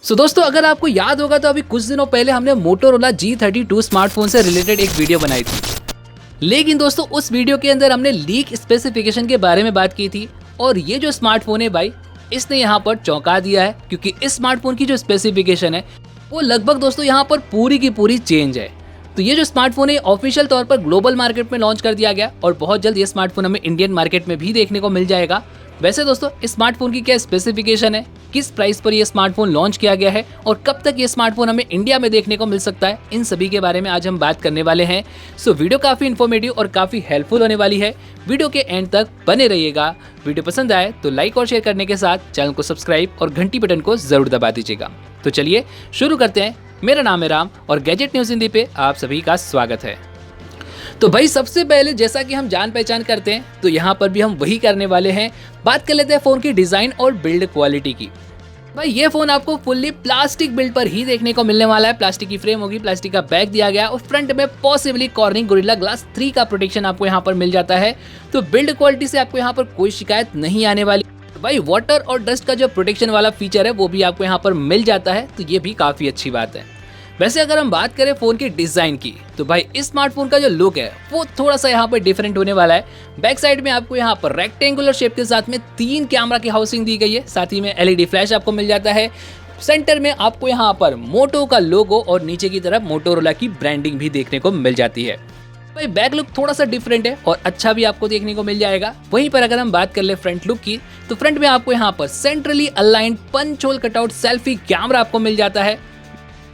दोस्तों अगर आपको याद होगा तो अभी कुछ दिनों पहले हमने मोटोरोला G32 स्मार्टफोन से रिलेटेड एक वीडियो बनाई थी। लेकिन दोस्तों उस वीडियो के अंदर हमने लीक स्पेसिफिकेशन के बारे में बात की थी और ये जो स्मार्टफोन है भाई इसने यहाँ पर चौंका दिया है, क्योंकि इस स्मार्टफोन की जो स्पेसिफिकेशन है वो लगभग दोस्तों यहाँ पर पूरी की पूरी चेंज है। तो ये जो स्मार्टफोन है ऑफिशियल तौर पर ग्लोबल मार्केट में लॉन्च कर दिया गया और बहुत जल्द ये स्मार्टफोन हमें इंडियन मार्केट में भी देखने को मिल जाएगा। वैसे दोस्तों इस स्मार्टफोन की क्या स्पेसिफिकेशन है, किस प्राइस पर ये स्मार्टफोन लॉन्च किया गया है और कब तक ये स्मार्टफोन हमें इंडिया में देखने को मिल सकता है, इन सभी के बारे में आज हम बात करने वाले हैं। वीडियो काफी इन्फॉर्मेटिव और काफी हेल्पफुल होने वाली है। वीडियो के एंड तक बने रहिएगा। वीडियो पसंद आए तो लाइक और शेयर करने के साथ चैनल को सब्सक्राइब और घंटी बटन को जरूर दबा दीजिएगा। तो चलिए शुरू करते हैं। मेरा नाम है राम और गैजेट न्यूज हिंदी पे आप सभी का स्वागत है। तो भाई सबसे पहले जैसा कि हम जान पहचान करते हैं तो यहाँ पर भी हम वही करने वाले हैं। बात कर लेते हैं फोन की डिजाइन और बिल्ड क्वालिटी की। भाई ये फोन आपको फुल्ली प्लास्टिक बिल्ड पर ही देखने को मिलने वाला है। प्लास्टिक की फ्रेम होगी, प्लास्टिक का बैक दिया गया और फ्रंट में पॉसिबली कॉर्निंग गोरिल्ला ग्लास 3 का प्रोटेक्शन आपको यहाँ पर मिल जाता है। तो बिल्ड क्वालिटी से आपको यहाँ पर कोई शिकायत नहीं आने वाली। भाई वाटर और डस्ट का जो प्रोटेक्शन वाला फीचर है वो भी आपको यहाँ पर मिल जाता है, तो ये भी काफी अच्छी बात है। वैसे अगर हम बात करें फोन की डिजाइन की तो भाई इस स्मार्टफोन का जो लुक है वो थोड़ा सा यहाँ पर डिफरेंट होने वाला है। बैक साइड में आपको यहाँ पर रेक्टेंगुलर शेप के साथ में 3 कैमरा की हाउसिंग दी गई है, साथ ही में एलईडी फ्लैश आपको मिल जाता है। सेंटर में आपको यहाँ पर मोटो का लोगो और नीचे की तरफ मोटोरोला की ब्रांडिंग भी देखने को मिल जाती है। भाई बैक लुक थोड़ा सा डिफरेंट है और अच्छा भी आपको देखने को मिल जाएगा। वहीं पर अगर हम बात कर ले फ्रंट लुक की तो फ्रंट में आपको यहाँ पर centrally aligned punch hole cutout selfie camera आपको मिल जाता है।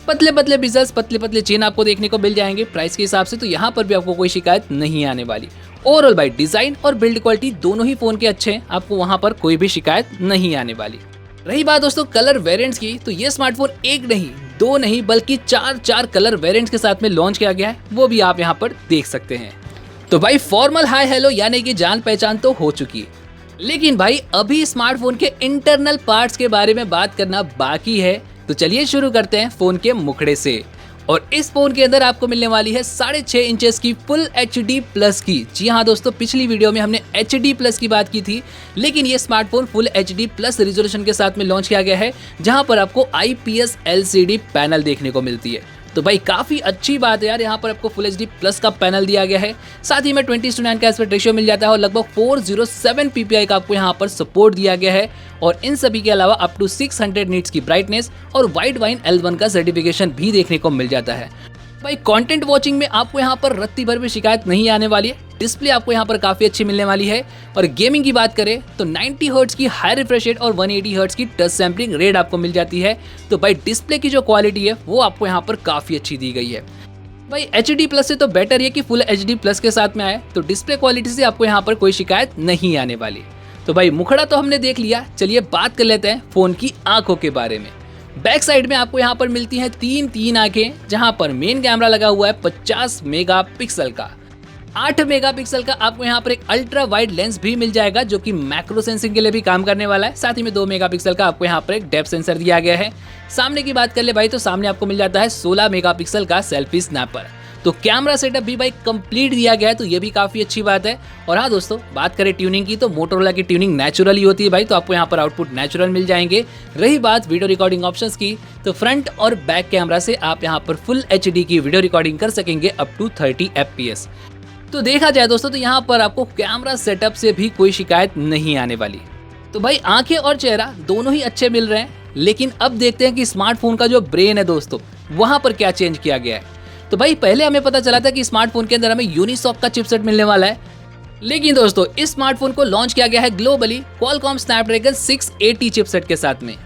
पतले पतले बिजल्स, पतले पतले चेन आपको देखने को मिल जाएंगे प्राइस के हिसाब से, तो यहाँ पर भी आपको कोई शिकायत नहीं आने वाली। ओवरऑल भाई डिजाइन और बिल्ड क्वालिटी दोनों ही फोन के अच्छे हैं, आपको वहाँ पर कोई भी शिकायत नहीं आने वाली। रही बात दोस्तों कलर वेरिएंट्स की तो ये स्मार्टफोन एक नहीं, 2 नहीं बल्कि 4 कलर वेरिएंट्स के साथ में लॉन्च किया गया है, वो भी आप यहाँ पर देख सकते हैं। तो भाई फॉर्मल हाय हेलो यानी कि जान पहचान तो हो चुकी है, लेकिन भाई अभी स्मार्टफोन के इंटरनल पार्ट्स के बारे में बात करना बाकी है। तो चलिए शुरू करते हैं फोन के मुखड़े से। और इस फोन के अंदर आपको मिलने वाली है 6.5 इंचेस की फुल HD प्लस की। जी हाँ दोस्तों, पिछली वीडियो में हमने HD प्लस की बात की थी, लेकिन ये smartphone full HD plus resolution के साथ में लॉन्च किया गया है, जहां पर आपको IPS LCD पैनल देखने को मिलती है। तो भाई काफी अच्छी बात है यार, यहाँ पर आपको फुल HD प्लस का पैनल दिया गया है। साथ ही में 20:9 का एस्पेक्ट रेशियो मिल जाता है और लगभग 407 ppi का आपको यहाँ पर सपोर्ट दिया गया है। और इन सभी के अलावा अप टू 600 नीट्स की ब्राइटनेस और वाइड वाइन L1 का सर्टिफिकेशन भी देखने को मिल जाता है। भाई कंटेंट वॉचिंग में आपको यहाँ पर रत्ती भर भी शिकायत नहीं आने वाली है। डिस्प्ले आपको यहाँ पर काफी अच्छी मिलने वाली है। और गेमिंग की बात करें तो 90 हर्ट्ज की हाई रिफ्रेश रेट और 180 हर्ट्ज की टच सैंपलिंग रेट आपको मिल जाती है। तो भाई डिस्प्ले की जो क्वालिटी है वो आपको यहाँ पर काफी अच्छी दी गई है। भाई HD प्लस से तो बेटर है कि फुल HD प्लस के साथ में आए, तो डिस्प्ले क्वालिटी से आपको यहाँ पर कोई शिकायत नहीं आने वाली। तो भाई मुखड़ा तो हमने देख लिया, चलिए बात कर लेते हैं फोन की आंखों के बारे में। बैक साइड में आपको यहाँ पर मिलती हैं तीन आंखें, जहां पर मेन कैमरा लगा हुआ है 50 मेगापिक्सल का। 8 मेगापिक्सल का आपको यहाँ पर एक अल्ट्रा वाइड लेंस भी मिल जाएगा, जो कि मैक्रो सेंसिंग के लिए भी काम करने वाला है। साथ ही में 2 मेगापिक्सल का आपको यहाँ पर एक डेप्थ सेंसर दिया गया है। सामने की बात कर ले भाई तो सामने आपको मिल जाता है 16 मेगापिक्सल का सेल्फी स्नैपर। तो कैमरा सेटअप भी भाई कंप्लीट दिया गया है, तो ये भी काफी अच्छी बात है। और हाँ दोस्तों, बात करें ट्यूनिंग की तो मोटोरोला की ट्यूनिंग नेचुरली होती है भाई, तो आपको यहाँ पर आउटपुट नेचुरल मिल जाएंगे। रही बात वीडियो रिकॉर्डिंग ऑप्शंस की तो फ्रंट और बैक कैमरा से आप यहाँ पर फुल HD की वीडियो रिकॉर्डिंग कर सकेंगे अप टू 30 FPS। तो देखा जाए दोस्तों तो यहाँ पर आपको कैमरा सेटअप से भी कोई शिकायत नहीं आने वाली। तो भाई आंखें और चेहरा दोनों ही अच्छे मिल रहे हैं, लेकिन अब देखते हैं कि स्मार्टफोन का जो ब्रेन है दोस्तों वहां पर क्या चेंज किया गया है। तो भाई पहले हमें पता चला था कि स्मार्टफोन के अंदर हमें यूनिसॉक का चिपसेट मिलने वाला है, लेकिन दोस्तों इस स्मार्टफोन को लॉन्च किया गया है ग्लोबली क्वालकॉम स्नैपड्रैगन 680 चिपसेट के साथ में।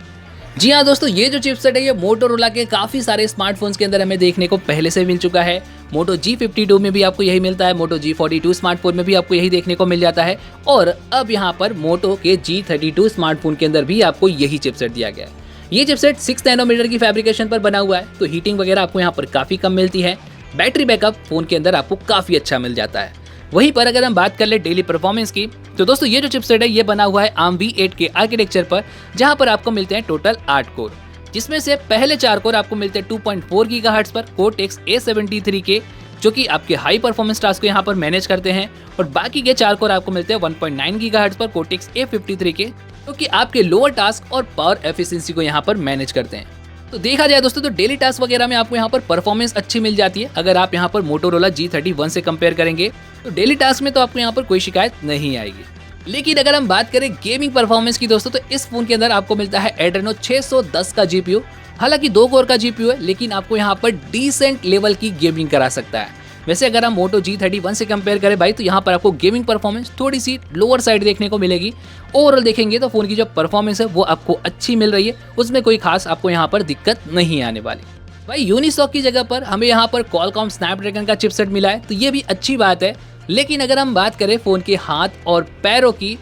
जी हाँ दोस्तों, ये जो चिपसेट है ये मोटोरोला के काफी सारे स्मार्टफोन्स के अंदर हमें देखने को पहले से मिल चुका है। मोटो G52 में भी आपको यही मिलता है, मोटो G42 स्मार्टफोन में भी आपको यही देखने को मिल जाता है, और अब यहाँ पर मोटो के G32 स्मार्टफोन के अंदर भी आपको यही चिपसेट दिया गया है। ये चिपसेट 6 नैनोमीटर की फैब्रिकेशन पर बना हुआ है, तो हीटिंग वगैरह आपको यहाँ पर काफी कम मिलती है। बैटरी बैकअप फोन के अंदर आपको काफी अच्छा मिल जाता है। वहीं पर अगर हम बात कर ले डेली परफॉर्मेंस की तो दोस्तों ये जो चिपसेट है ये बना हुआ है ARM V8 के आर्किटेक्चर पर, जहां पर आपको मिलते हैं टोटल 8 कोर, जिसमें से पहले 4 कोर आपको मिलते हैं 2.4 गीगाहर्ट्ज पर Cortex A73 के, जो कि आपके हाई परफॉर्मेंस टास्क को यहाँ पर मैनेज करते हैं, और बाकी के 4 कोर आपको मिलते हैं 1.9 गीगाहर्ट्ज पर Cortex A53 के, जो कि आपके लोअर टास्क और पावर एफिशिएंसी को यहाँ पर मैनेज करते हैं। तो देखा जाए दोस्तों तो डेली टास्क वगैरह में आपको यहाँ पर परफॉर्मेंस अच्छी मिल जाती है। अगर आप यहाँ पर मोटोरोला G31 से कंपेयर करेंगे तो डेली टास्क में तो आपको यहाँ पर कोई शिकायत नहीं आएगी। लेकिन अगर हम बात करें गेमिंग परफॉर्मेंस की दोस्तों, तो इस फोन के अंदर आपको मिलता है एड्रेनो 610 का GPU। हालांकि 2 कोर का GPU है, लेकिन आपको यहाँ पर डिसेंट लेवल की गेमिंग करा सकता है। वैसे अगर हम मोटो G31 से कंपेयर करें भाई, तो यहाँ पर आपको गेमिंग परफॉर्मेंस थोड़ी सी लोअर साइड देखने को मिलेगी। ओवरऑल देखेंगे तो फोन की जो परफॉर्मेंस है वो आपको अच्छी मिल रही है, उसमें कोई खास आपको यहाँ पर दिक्कत नहीं आने वाली। भाई यूनिसॉक की जगह पर हमें यहाँ पर Qualcomm Snapdragon का चिपसेट मिला है, तो ये भी अच्छी बात है। लेकिन अगर हम बात करें फोन के हाथ और पैरों की,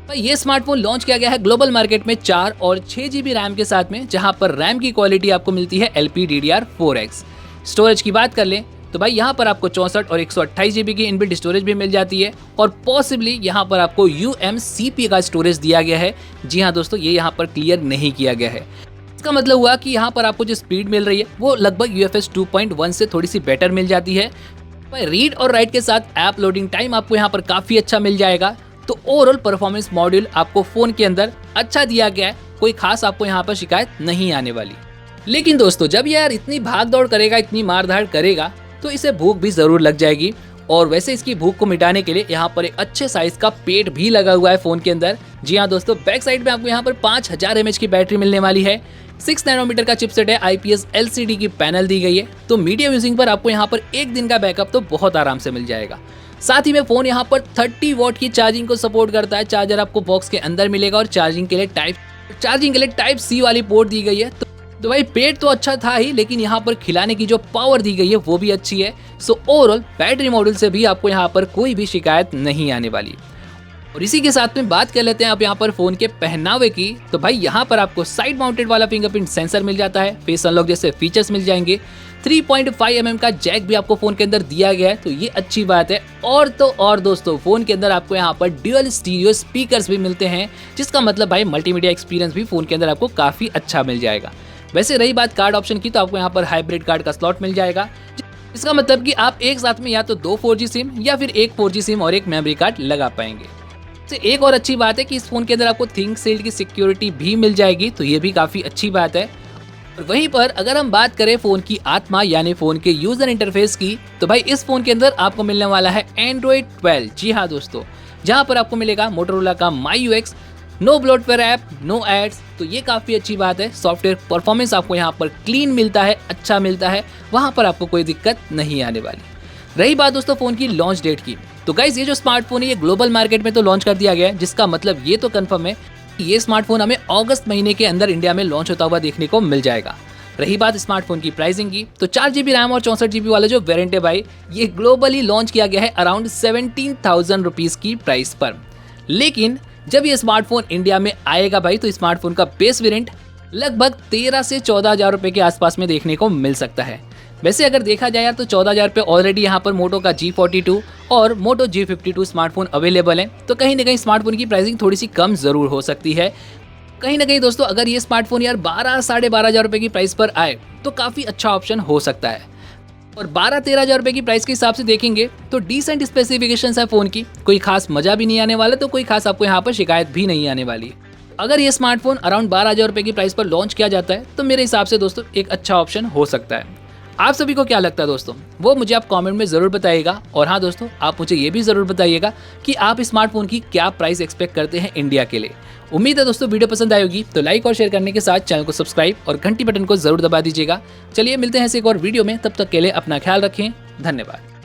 भाई ये स्मार्टफोन लॉन्च किया गया है ग्लोबल मार्केट में 4 और 6 GB रैम के साथ में, जहां पर रैम की क्वालिटी आपको मिलती है LPDDR4X। स्टोरेज की बात कर लें तो भाई यहाँ पर आपको 64 और 128 GB की इनबिल्ट स्टोरेज भी मिल जाती है, और पॉसिबली यहाँ पर आपको UMCP का स्टोरेज दिया गया है। जी हाँ दोस्तों, ये यहाँ पर क्लियर नहीं किया गया है। इसका मतलब हुआ कि यहाँ पर आपको जो स्पीड मिल रही है वो लगभग UFS 2.1 से थोड़ी सी बेटर मिल जाती है। भाई रीड और राइट के साथ ऐप लोडिंग टाइम आपको यहाँ पर काफ़ी अच्छा मिल जाएगा। तो ओवरऑल परफॉर्मेंस मॉड्यूल आपको फ़ोन के अंदर अच्छा दिया गया है, कोई खास आपको यहाँ पर शिकायत नहीं आने वाली। लेकिन दोस्तों जब यार इतनी भाग दौड़ करेगा, इतनी मार धाड़ करेगा, तो इसे भूख भी ज़रूर लग जाएगी। और वैसे इसकी भूख को मिटाने के लिए यहाँ पर एक अच्छे साइज का पेट भी लगा हुआ है फ़ोन के अंदर। जी हाँ दोस्तों, बैक साइड में आपको यहाँ पर 5000 mAh की बैटरी मिलने वाली है। 6 नैनोमीटर का चिपसेट है, IPS LCD की पैनल दी गई है। तो मीडियम यूजिंग पर आपको यहाँ पर 1 दिन का बैकअप तो बहुत आराम से मिल जाएगा। साथ ही में फ़ोन यहाँ पर 30 वॉट की चार्जिंग को सपोर्ट करता है। चार्जर आपको बॉक्स के अंदर मिलेगा, और चार्जिंग के लिए टाइप C वाली पोर्ट दी गई है। तो भाई पेट तो अच्छा था ही, लेकिन यहाँ पर खिलाने की जो पावर दी गई है वो भी अच्छी है। सो ओवरऑल बैटरी मॉडल से भी आपको यहाँ पर कोई भी शिकायत नहीं आने वाली। और इसी के साथ में बात कर लेते हैं आप यहाँ पर फ़ोन के पहनावे की। तो भाई यहाँ पर आपको साइड माउंटेड वाला फिंगरप्रिंट सेंसर मिल जाता है, फेस अनलॉक जैसे फीचर्स मिल जाएंगे। 3.5 mm का जैक भी आपको फ़ोन के अंदर दिया गया है, तो ये अच्छी बात है। और तो और दोस्तों, फ़ोन के अंदर आपको यहाँ पर ड्यूअल स्टीरियो स्पीकर्स भी मिलते हैं, जिसका मतलब भाई मल्टीमीडिया एक्सपीरियंस भी फ़ोन के अंदर आपको काफ़ी अच्छा मिल जाएगा। वैसे रही बात कार्ड ऑप्शन की, तो आपको यहाँ पर हाइब्रिड कार्ड का स्लॉट मिल जाएगा। इसका मतलब कि आप एक साथ में या तो 2 4G सिम या फिर एक 4G सिम और एक मेमोरी कार्ड लगा पाएंगे। तो एक और अच्छी बात है कि इस फ़ोन के अंदर आपको थिंक शील्ड की सिक्योरिटी भी मिल जाएगी, तो ये भी काफ़ी अच्छी बात है। और वहीं पर अगर हम बात करें फ़ोन की आत्मा यानी फ़ोन के यूज़र इंटरफेस की, तो भाई इस फ़ोन के अंदर आपको मिलने वाला है Android 12। जी हाँ दोस्तों, जहाँ पर आपको मिलेगा मोटोरोला का MyUX, no bloatware app, no ads, तो ये काफ़ी अच्छी बात है। सॉफ्टवेयर परफॉर्मेंस आपको यहाँ पर क्लीन मिलता है, अच्छा मिलता है, वहाँ पर आपको कोई दिक्कत नहीं आने वाली। रही बात दोस्तों फ़ोन की लॉन्च डेट की, तो गाइस ये जो स्मार्टफोन है ये ग्लोबल मार्केट में तो लॉन्च कर दिया गया है, जिसका मतलब ये तो कंफर्म है कि ये स्मार्टफोन हमें अगस्त महीने के अंदर इंडिया में लॉन्च होता हुआ देखने को मिल जाएगा। रही बात स्मार्टफोन की प्राइसिंग की, तो 4 GB रैम और 64 GB वाला जो वेरिएंट है भाई, ये ग्लोबली लॉन्च किया गया है अराउंड 17,000 रुपीज़ की प्राइस पर। लेकिन जब ये स्मार्टफोन इंडिया में आएगा भाई, तो स्मार्टफोन का बेस वेरिएंट लगभग 13 से 14,000 रुपये के आसपास में देखने को मिल सकता है। वैसे अगर देखा जाए तो 14,000 पे ऑलरेडी यहाँ पर मोटो का G42 और मोटो G52 स्मार्टफोन अवेलेबल है, तो कहीं ना कहीं स्मार्टफोन की प्राइसिंग थोड़ी सी कम ज़रूर हो सकती है। कहीं ना कहीं दोस्तों अगर ये स्मार्टफोन यार 12-12,500 रुपये की प्राइस पर आए तो काफ़ी अच्छा ऑप्शन हो सकता है। और 12-13,000 रुपये की प्राइस के हिसाब से देखेंगे तो डिसेंट स्पेसिफिकेशंस है फ़ोन की, कोई खास मज़ा भी नहीं आने वाला, तो कोई खास आपको यहाँ पर शिकायत भी नहीं आने वाली। अगर ये स्मार्टफोन अराउंड 12,000 रुपये की प्राइस पर लॉन्च किया जाता है तो मेरे हिसाब से दोस्तों एक अच्छा ऑप्शन हो सकता है। आप सभी को क्या लगता है दोस्तों, वो मुझे आप कमेंट में ज़रूर बताइएगा। और हाँ दोस्तों, आप मुझे ये भी ज़रूर बताइएगा कि आप स्मार्टफोन की क्या प्राइस एक्सपेक्ट करते हैं इंडिया के लिए। उम्मीद है दोस्तों वीडियो पसंद आई होगी, तो लाइक और शेयर करने के साथ चैनल को सब्सक्राइब और घंटी बटन को ज़रूर दबा दीजिएगा। चलिए मिलते हैं ऐसे एक और वीडियो में, तब तक के लिए अपना ख्याल रखें। धन्यवाद।